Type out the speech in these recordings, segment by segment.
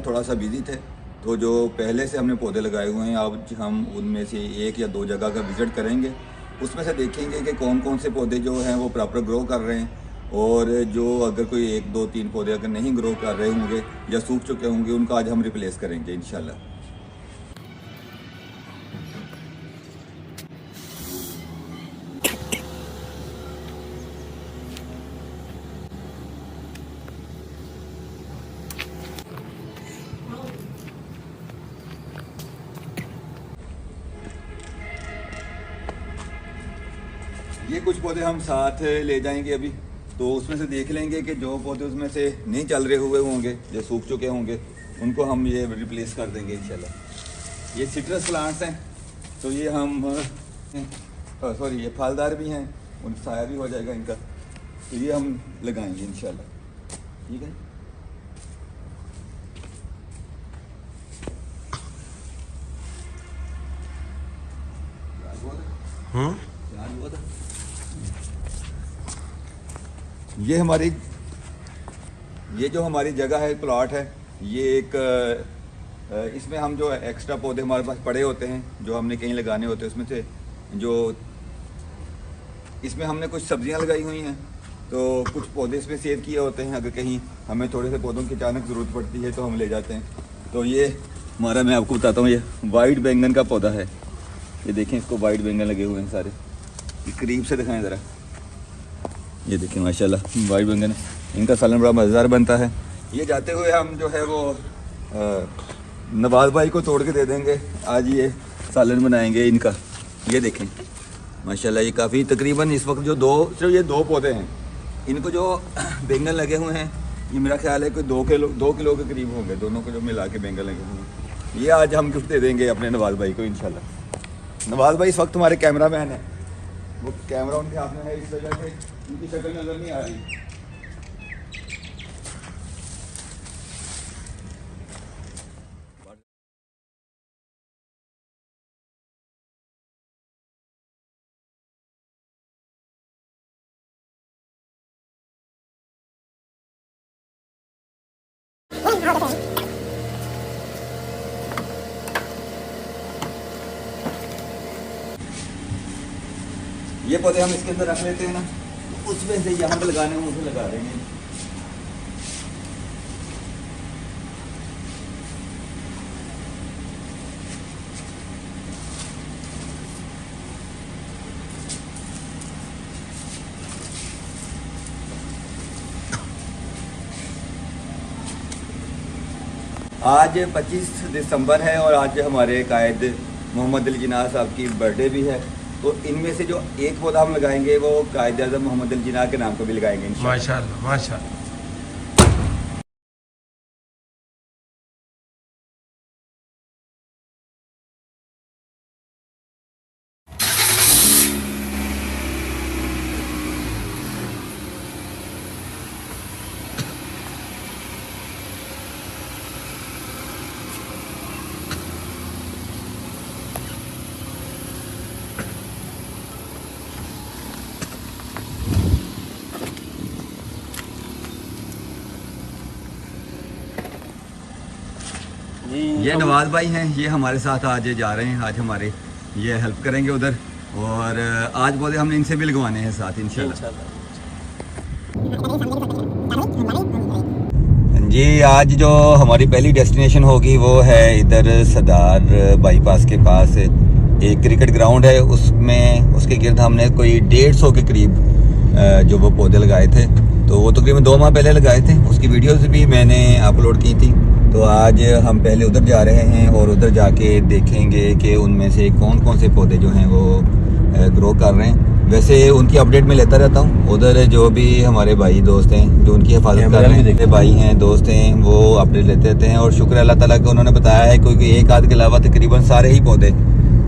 थोड़ा सा बिजी थे, तो जो पहले से हमने पौधे लगाए हुए हैं अब हम उनमें से 1 या 2 जगह का विज़िट करेंगे। उसमें से देखेंगे कि कौन कौन से पौधे जो हैं वो प्रॉपर ग्रो कर रहे हैं, और जो अगर कोई 1 2 3 पौधे अगर नहीं ग्रो कर रहे होंगे या सूख चुके होंगे उनको आज हम रिप्लेस करेंगे इंशाल्लाह। ये कुछ पौधे हम साथ ले जाएंगे अभी, तो उसमें से देख लेंगे कि जो पौधे उसमें से नहीं चल रहे हुए होंगे या सूख चुके होंगे उनको हम ये रिप्लेस कर देंगे इंशाल्लाह। ये सिट्रस प्लांट्स हैं, तो ये हम सॉरी ये फलदार भी हैं, उन साया भी हो जाएगा इनका, तो ये हम लगाएंगे इंशाल्लाह। ठीक है। ये जो हमारी जगह है, प्लॉट है, ये एक इसमें हम जो एक्स्ट्रा पौधे हमारे पास पड़े होते हैं जो हमने कहीं लगाने होते हैं, उसमें से जो इसमें हमने कुछ सब्जियां लगाई हुई हैं, तो कुछ पौधे इसमें सेव किए होते हैं। अगर कहीं हमें थोड़े से पौधों की अचानक ज़रूरत पड़ती है तो हम ले जाते हैं। तो ये हमारा, मैं आपको बताता हूँ, ये वाइट बैंगन का पौधा है। ये देखें, इसको वाइट बैंगन लगे हुए हैं सारे। ये करीब से दिखाएं ज़रा, ये देखें माशाल्लाह वाइट बैंगन है। इनका सालन बड़ा मज़ेदार बनता है। ये जाते हुए हम जो है वो नवाज भाई को तोड़ के दे देंगे, आज ये सालन बनाएंगे इनका। ये देखें माशाल्लाह, ये काफ़ी तकरीबन इस वक्त जो सिर्फ ये 2 पौधे हैं, इनको जो बैंगन लगे हुए हैं ये मेरा ख्याल है कोई 2 किलो के करीब होंगे, दोनों को जो मिला के बैंगन लगे हुए हैं। ये आज हम गिफ्ट दे देंगे अपने नवाज भाई को इंशाल्लाह। नवाज भाई इस वक्त हमारे कैमरामैन है, वो कैमरा उनके हाथ में है, इस वजह से उनकी शक्ल नज़र नहीं आ रही। ये पौधे हम इसके अंदर रख लेते हैं ना, उसमें से यहाँ पे लगाने हैं उसे लगा देंगे। आज 25 दिसंबर है और आज हमारे कायद मोहम्मद अली जिन्ना साहब की बर्थडे भी है, तो इनमें से जो एक पौधा हम लगाएंगे वो कायद आज़म मोहम्मद अली जिन्ना के नाम को भी लगाएंगे इंशाअल्लाह। माशाअल्लाह माशाअल्लाह। ये नवाज भाई हैं, ये हमारे साथ आज जा रहे हैं, आज हमारे ये हेल्प करेंगे उधर, और आज पौधे हमने इनसे भी लगवाने हैं साथ इंशाल्लाह। जी आज जो हमारी पहली डेस्टिनेशन होगी वो है इधर सरदार बाईपास के पास एक क्रिकेट ग्राउंड है, उसमें उसके गिर्द हमने कोई 150 के करीब जो वो पौधे लगाए थे, तो वो तकरीबन 2 माह पहले लगाए थे, उसकी वीडियोस भी मैंने अपलोड की थी। तो आज हम पहले उधर जा रहे हैं और उधर जाके देखेंगे कि उनमें से कौन कौन से पौधे जो हैं वो ग्रो कर रहे हैं। वैसे उनकी अपडेट मैं लेता रहता हूँ, उधर जो भी हमारे भाई दोस्त हैं जो उनकी हिफाजत कर रहे हैं, भाई हैं दोस्त हैं, वो अपडेट लेते रहते हैं। और शुक्र अल्लाह ताला का, उन्होंने बताया है क्योंकि एक आध के अलावा तकरीबन सारे ही पौधे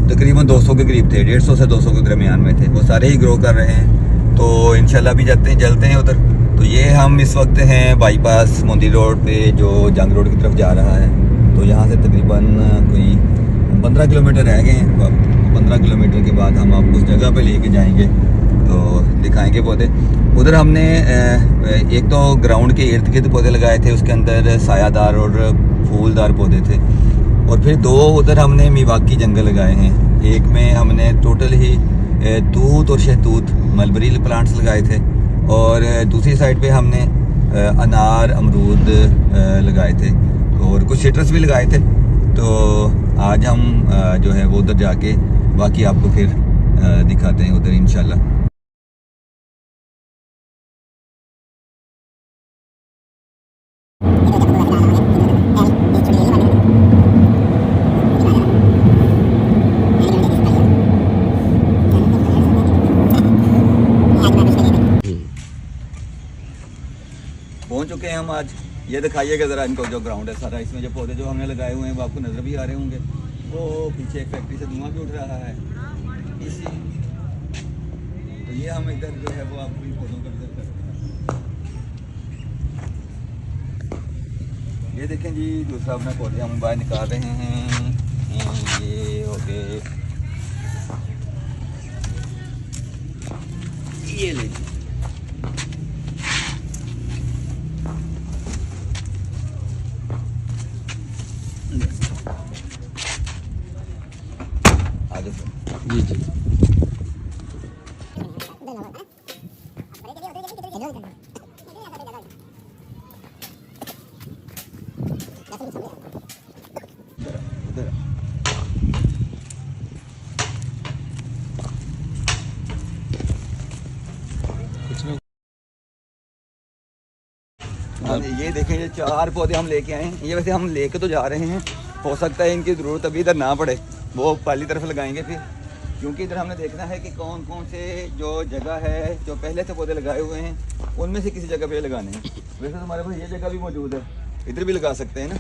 तकरीबन 200 के करीब थे, 150 से 200 के दरमियान में थे, वो सारे ही ग्रो कर रहे हैं। तो इंशाल्लाह भी चलते हैं उधर। तो ये हम इस वक्त हैं बाईपास मोदी रोड पे जो जंग रोड की तरफ जा रहा है, तो यहाँ से तकरीबन कोई 15 किलोमीटर रह गए हैं। 15 किलोमीटर के बाद हम आपको उस जगह पे लेके जाएंगे। तो तो दिखाएंगे पौधे। उधर हमने एक तो ग्राउंड के इर्द गिर्द पौधे लगाए थे, उसके अंदर सायादार और फूलदार पौधे थे, और फिर दो उधर हमने मिवाकी जंगल लगाए हैं। एक में हमने टोटल ही तूत और शहतूत मलबरी प्लांट्स लगाए थे, और दूसरी साइड पे हमने अनार अमरूद लगाए थे, और कुछ सिट्रस भी लगाए थे। तो आज हम जो है वो उधर जाके बाकी आपको फिर दिखाते हैं उधर इंशाल्लाह। पहुंच चुके हैं हम आज। ये दिखाइएगा ज़रा इनको, जो ग्राउंड है सारा, इसमें जो पौधे जो हमने लगाए हुए हैं वो आपको नज़र भी आ रहे होंगे। वो पीछे एक फैक्ट्री से धुआं भी उठ रहा है इसी, तो ये हम इधर जो है वो आपको इन पौधों का विजिट कर सकते हैं। ये देखें जी, दूसरा अपना पौधे हम बाहर निकाल रहे हैं। ये हो गए, ये ले जी, जी जी। ये देखें, ये 4 पौधे हम लेके आए हैं। ये वैसे हम लेके तो जा रहे हैं, हो सकता है इनकी ज़रूरत अभी इधर ना पड़े, वो पहली तरफ लगाएंगे फिर, क्योंकि इधर हमने देखना है कि कौन कौन से जो जगह है जो पहले से पौधे लगाए हुए हैं उनमें से किसी जगह पे लगाने हैं। वैसे तो हमारे पास ये जगह भी मौजूद है, इधर भी लगा सकते हैं ना।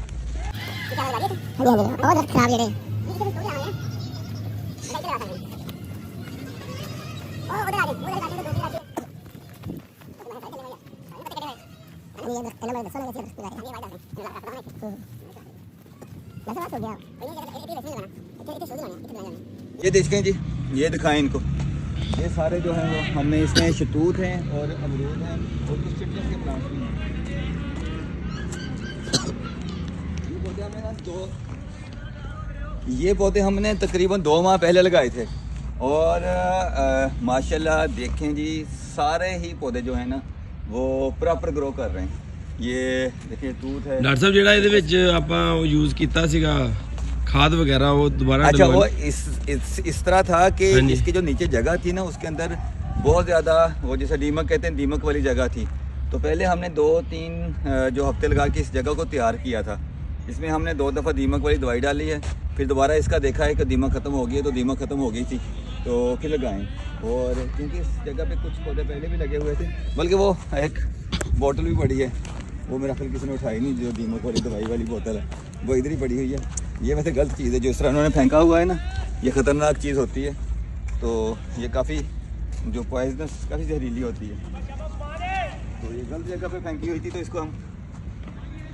ये देखें जी, ये दिखाएं इनको। ये सारे जो हैं वो हमने इसमें शतूत हैं और अमरूद हैं और कुछ चिट्टे के प्लांट्स भी हैं। ये पौधे हमने तकरीबन 2 माह पहले लगाए थे, और माशाल्लाह देखें जी, सारे ही पौधे जो हैं ना वो प्रॉपर ग्रो कर रहे हैं। ये देखिए तूत है। डॉक्टर साहब ਜਿਹੜਾ ਇਹਦੇ ਵਿੱਚ ਆਪਾਂ यूज ਕੀਤਾ ਸੀਗਾ खाद वगैरह, वो दोबारा अच्छा, वो इस तरह था कि इसकी जो नीचे जगह थी ना उसके अंदर बहुत ज़्यादा वो जैसे दीमक कहते हैं, दीमक वाली जगह थी। तो पहले हमने 2-3 जो हफ्ते लगा के इस जगह को तैयार किया था। इसमें हमने 2 दफ़ा दीमक वाली दवाई डाली है, फिर दोबारा इसका देखा है कि दीमक ख़त्म हो गई है, तो दीमक ख़त्म हो गई थी तो फिर लगाएं। और क्योंकि इस जगह पे कुछ पौधे पहले भी लगे हुए थे, बल्कि वो एक बोतल भी पड़ी है, वो मेरा ख्याल किसी ने उठाई नहीं, जो दीमक वाली दवाई वाली बोतल है वो इधर ही पड़ी हुई है। ये वैसे गलत चीज़ है, जो इस तरह उन्होंने फेंका हुआ है ना, ये ख़तरनाक चीज़ होती है। तो ये काफ़ी जो पॉइजनस, काफ़ी जहरीली होती है, तो ये गलत जगह पे फेंकी हुई थी, तो इसको हम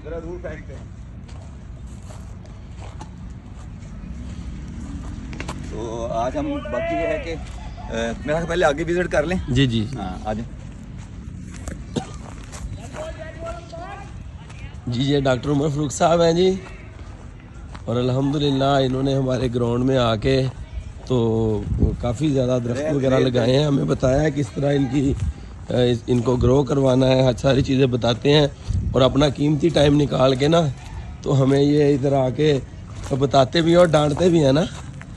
ज़रा दूर फेंकते हैं। तो आज हम बाकी ये है कि मेरा पहले आगे विजिट कर लें। जी जी हाँ, आज जी ये डॉक्टर उमर फ़ारूक साहब हैं जी, और अल्हम्दुलिल्लाह इन्होंने हमारे ग्राउंड में आके तो काफ़ी ज़्यादा दरख्त वगैरह लगाए हैं, हमें बताया है किस तरह इनको ग्रो करवाना है, हर सारी चीज़ें बताते हैं, और अपना कीमती टाइम निकाल के ना तो हमें ये इधर आके बताते भी हैं और डांटते भी हैं ना।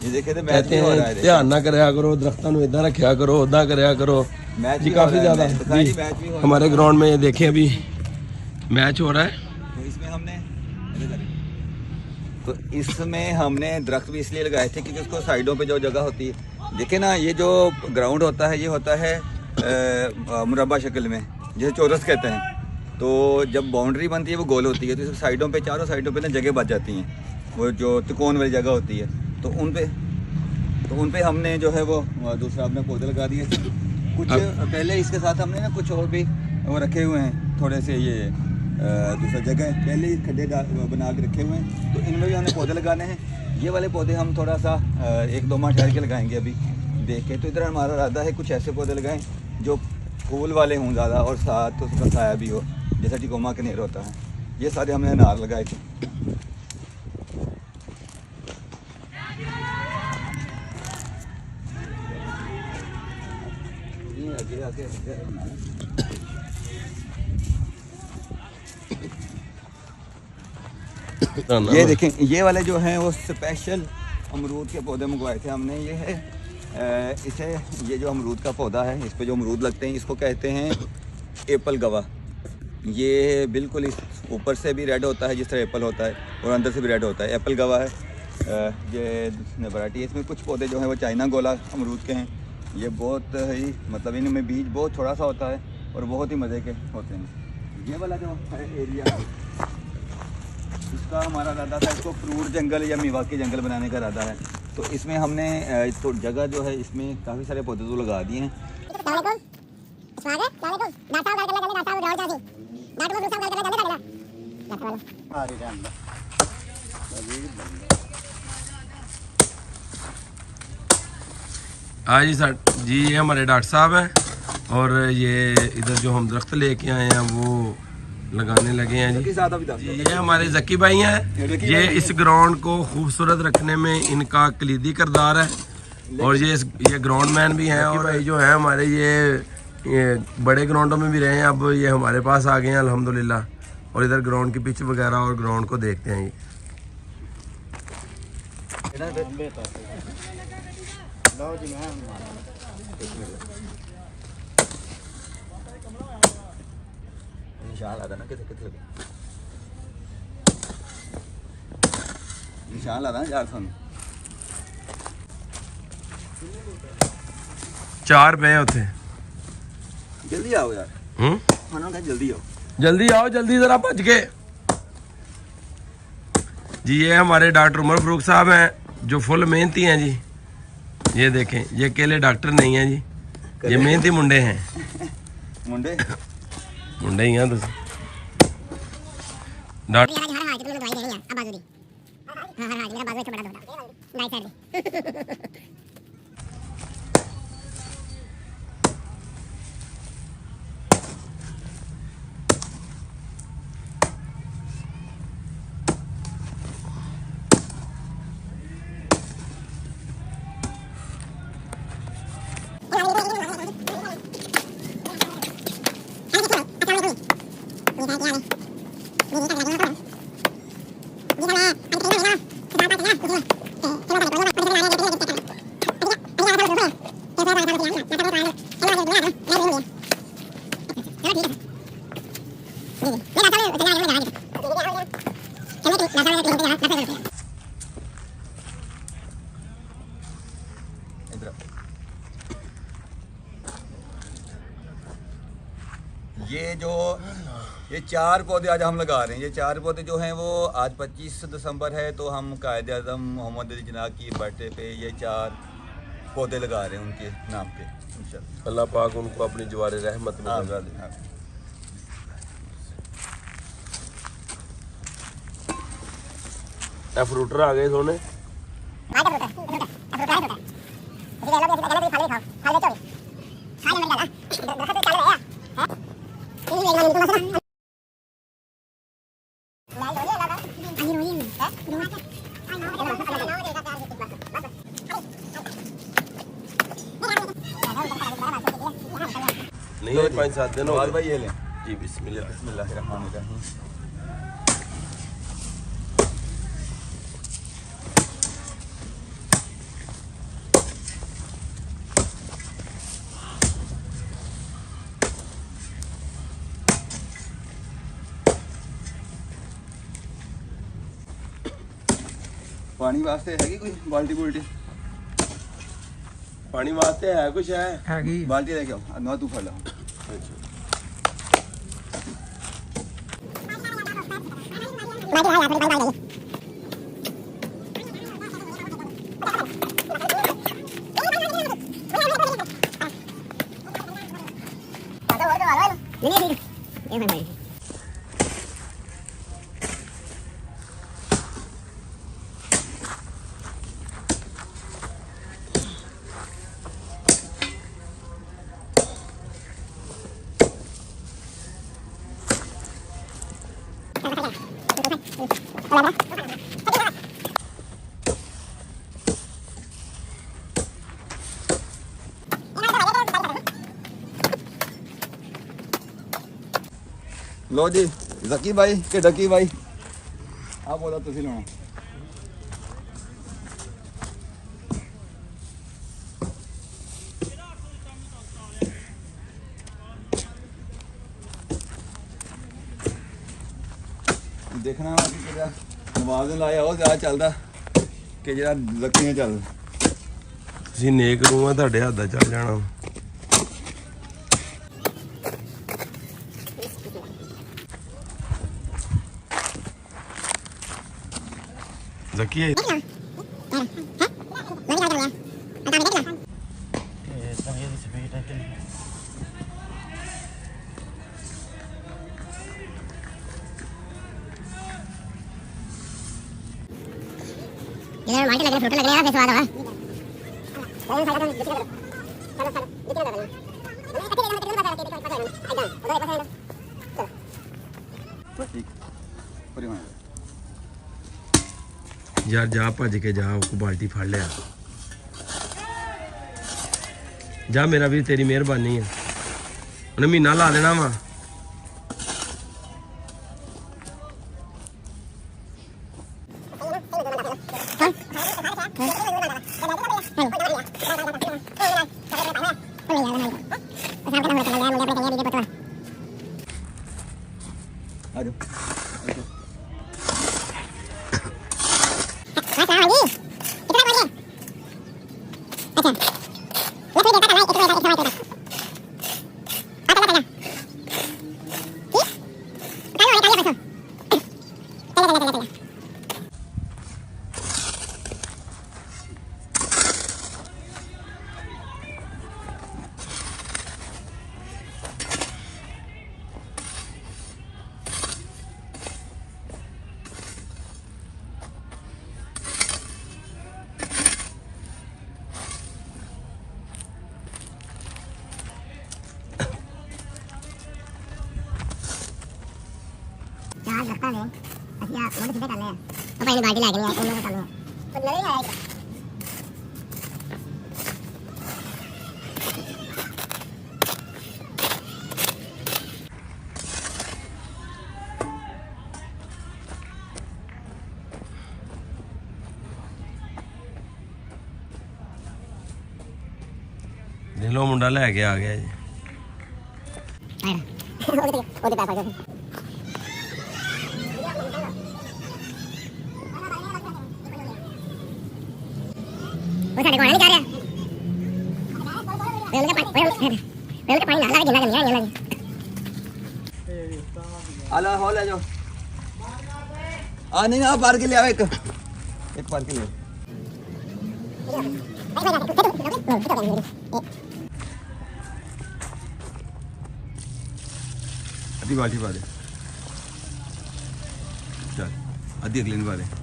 ये देखे तो कहते हैं ध्यान ना कराया करो, दरख्तों में इधर रखा करो, उदा कराया करो जी। काफ़ी ज़्यादा हमारे ग्राउंड में ये देखें अभी मैच हो रहा है। तो इसमें हमने दरख्त भी इसलिए लगाए थे क्योंकि उसको साइडों पे जो जगह होती है, देखे ना, ये जो ग्राउंड होता है ये होता है मुरब्बा शक्ल में, जैसे चौरस कहते हैं। तो जब बाउंड्री बनती है वो गोल होती है, तो इस साइडों पे, चारों साइडों पे ना जगह बच जाती हैं, वो जो त्रिकोण वाली जगह होती है, तो उन पे हमने जो है वो दूसरा अपने पौधे लगा दिए। कुछ पहले इसके साथ हमने ना कुछ और भी वो रखे हुए हैं, थोड़े से ये दूसरा जगह पहले ही खड्डे बना के रखे हुए हैं, तो इनमें भी हमने पौधे लगाने हैं। ये वाले पौधे हम थोड़ा सा 1-2 माह ठहर के लगाएंगे अभी, देख के। तो इधर हमारा इरादा है कुछ ऐसे पौधे लगाएं जो फूल वाले हों ज़्यादा और साथ उसका साया भी हो, जैसा टिकोमा कनेर होता है। ये सारे हमने अनार लगाए थे। ये देखें, ये वाले जो हैं वो स्पेशल अमरूद के पौधे मंगवाए थे हमने। ये है इसे, ये जो अमरूद का पौधा है, इस पे जो अमरूद लगते हैं इसको कहते हैं एप्पल गवा। ये बिल्कुल इस ऊपर से भी रेड होता है जिस तरह एप्पल होता है, और अंदर से भी रेड होता है, एप्पल गवा है। ये वैरायटी है। इसमें कुछ पौधे जो हैं वो चाइना गोला अमरूद के हैं। ये बहुत ही मतलब इनमें बीज बहुत थोड़ा सा होता है और बहुत ही मज़े के होते हैं। ये वाला जो है एरिया, इसका हमारा इरादा था इसको फ्रूट जंगल या मेवाकी जंगल बनाने का इरादा है। तो इसमें हमने तो जगह जो है इसमें काफ़ी सारे पौधे तो लगा दिए हैं। हाँ जी सर जी, ये हमारे डॉक्टर साहब हैं और ये इधर जो हम दरख्त लेके आए हैं वो लगाने लगे हैं जी। ये हमारे जकी भाई हैं। ये इस ग्राउंड को खूबसूरत रखने में इनका कलीदी किरदार है, और ये ग्राउंड मैन भी हैं। और भाई जो है हमारे ये बड़े ग्राउंडों में भी रहे हैं, अब ये हमारे पास आ गए हैं अल्हम्दुलिल्लाह। और इधर ग्राउंड की पिच वगैरह और ग्राउंड को देखते हैं। निशान लादा ना कितने कितने निशान लादा ना यार थानू 4 पे उथे। जल्दी आओ यार। खाना का जल्दी आओ, जल्दी आओ, जल्दी जरा भज के जी। ये हमारे डॉक्टर उमर फरूक साहब हैं जो फुल मेहनती हैं जी। ये देखें, ये अकेले डॉक्टर नहीं हैं जी, ये मेहनती मुंडे हैं। मुंडे मुंडे ही हैं तो ये 4 पौधे आज हम लगा रहे हैं। ये 4 पौधे जो हैं वो आज 25 दिसंबर है, तो हम कायद आज़म मोहम्मद अली जिन्ना की बर्थडे पे ये 4 पौधे लगा रहे हैं उनके नाम पे इंशाल्लाह। अल्लाह पाक उनको अपनी जवारे रहमत में लगा दे। फ्रूटर आ गए सोने। नहीं 5-7 दिन हो गए भाई, ये लें जी। बिस्मिल्लाहिर्रहमानिर्रहीम। पानी वास्ते है कोई बाल्टी बुल्टी? पानी वास्ते है कुछ है बाल्टी लेके आओ ना, तू फैला। लो जी जकी भाई के डकी भाई आप बोला तुसी लाना देखना कि नमाज लाया हो ज्यादा चलदा कि जरा जकीयां चल ਤੁਸੀਂ ਨੇਕ ਰੂਹ ਆ ਤੁਹਾਡੇ ਹੱਥ ਦਾ ਚੱਲ ਜਾਣਾ ਜ਼ਕੀ ਹੈ ये मार्केट लग रहे फोटो लग रहे हैं फिर स्वाद होगा ਯਾਰ ਜਾ ਭੱਜ ਕੇ ਜਾ ਉਹ ਬਾਲਟੀ ਫੜ ਲਿਆ ਜਾ ਮੇਰਾ ਵੀ ਤੇਰੀ ਮਿਹਰਬਾਨੀ ਹੈ ਉਹਨੇ ਮਹੀਨਾ ਲਾ ਦੇਣਾ ਵਾ चार लगता है अच्छा वो सीधे कर ले तो पहले बाल्टी लाके नहीं आया उन लोगों का काम तो नहीं आया ਦੇਖ ਲਓ ਮੁੰਡਾ ਲੈ ਕੇ ਆ ਗਿਆ ਜੀ ਉਹਦੇ ਪੈਸਾ ਜੋ वो साढ़े को आने नहीं जा रहा वे उनके पानी ना लगा जिंदा जमीन है आला हो ले जाओ आ नहीं आ पार के ले आओ एक पार के ले आधी बाल्टी पा दे चल आधी अगले पा दे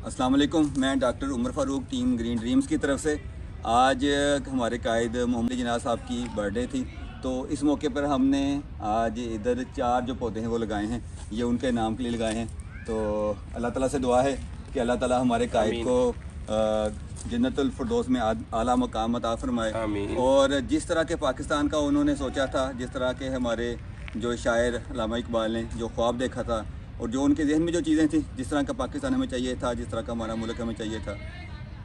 अस्सलाम वालेकुम मैं doctor Umar Farooq team Green Dreams की तरफ से आज हमारे कायद मोहम्मद जनाब साहब की बर्थडे थी तो इस मौके पर हमने आज इधर 4 जो पौधे हैं वो लगाए हैं ये उनके नाम के लिए लगाए हैं तो अल्लाह ताला से दुआ है कि अल्लाह ताला हमारे कायद को जन्नतुल फिरदौस में आला मकाम अता फरमाए और जिस तरह के पाकिस्तान का उन्होंने सोचा था जिस तरह के हमारे जो शायर अल्लामा इकबाल ने जो ख्वाब देखा था और जो उनके जहन में जो चीज़ें थी जिस तरह का पाकिस्तान हमें चाहिए था जिस तरह का हमारा मुल्क हमें चाहिए था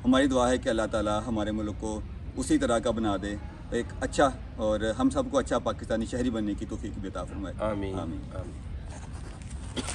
हमारी दुआ है कि अल्लाह ताला हमारे मुल्क को उसी तरह का बना दे एक अच्छा और हम सबको अच्छा पाकिस्तानी शहरी बनने की तौफीक भी अता फरमाए आमीन आमीन आमीन